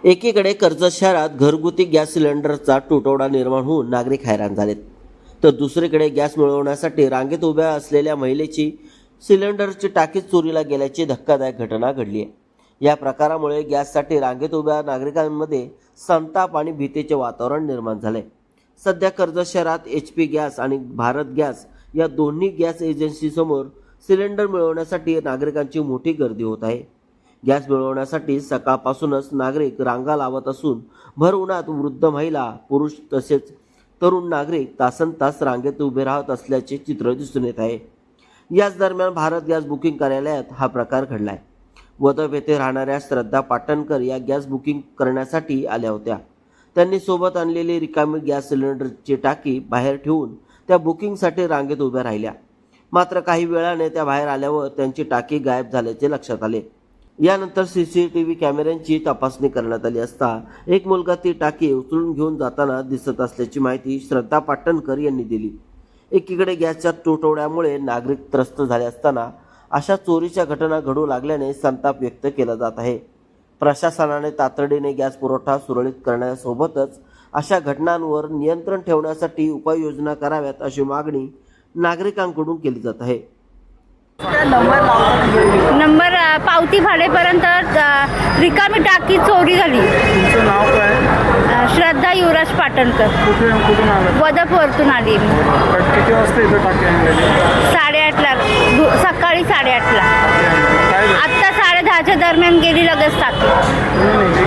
एकीकडे कर्जत शहरात घरगुती गॅस सिलेंडरचा तुटवडा निर्माण होऊन नागरिक हैराण झालेत, तर दुसरीकडे गॅस मिळवण्यासाठी रांगेत उभ्या असलेल्या महिलेची सिलेंडरची टाकी चोरीला गेल्याची धक्कादायक घटना घडली आहे। या प्रकारामुळे गॅससाठी रांगेत उभ्या नागरिकांमध्ये संताप आणि भीतीचे वातावरण निर्माण झाले। सध्या कर्जत शहरात HP गॅस आणि भारत गॅस या दोन्ही गॅस एजन्सीसमोर सिलेंडर मिळवण्यासाठी नागरिकांची मोठी गर्दी होत आहे। गॅस मिळवण्यासाठी सकाळपासूनच नागरिक रांगा लावत असून भर उन्हात वृद्ध महिला, पुरुष तसेच तरुण नागरिक तासनतास रांगेत उभे राहत असल्याचे चित्र दिसून येत आहे। याच दरम्यान भारत गॅस बुकिंग कार्यालयात हा प्रकार घडलाय। वदप येथे राहणाऱ्या श्रद्धा पाटणकर या गॅस बुकिंग करण्यासाठी आल्या होत्या। त्यांनी सोबत आणलेली रिकामी गॅस सिलेंडरची टाकी बाहेर ठेवून त्या बुकिंगसाठी रांगेत उभ्या राहिल्या। मात्र काही वेळाने त्या बाहेर आल्यावर त्यांची टाकी गायब झाल्याचे लक्षात आले। यानंतर CCTV कॅमेऱ्यांची तपासणी करण्यात आली असता एक मुलगा ती टाकी उचलून घेऊन जाताना दिसत असल्याची माहिती श्रद्धा पाटणकर यांनी दिली। एकीकडे गॅसच्या तुटवड्यामुळे नागरिक त्रस्त झाले असताना अशा चोरीच्या घटना घडू लागल्याने संताप व्यक्त केला जात आहे। प्रशासनाने तातडीने गॅस पुरवठा सुरळीत करण्यासोबतच अशा घटनांवर नियंत्रण ठेवण्यासाठी उपाययोजना कराव्यात अशी मागणी नागरिकांकडून केली जात आहे। नंबर पावती फाडेपर्यंत रिकामी टाकी चोरी झाली। तुमचं नाव काय? श्रद्धा युवराज पाटणकर, कुठून आलं? वदपवरतून आली मी। किती वाजता इथं टाकी आणलेली? 8:30ला, सकाळी 8:30ला। काय झालं? आत्ता 10:30च्या दरम्यान गेली लगेच टाकी। नाही,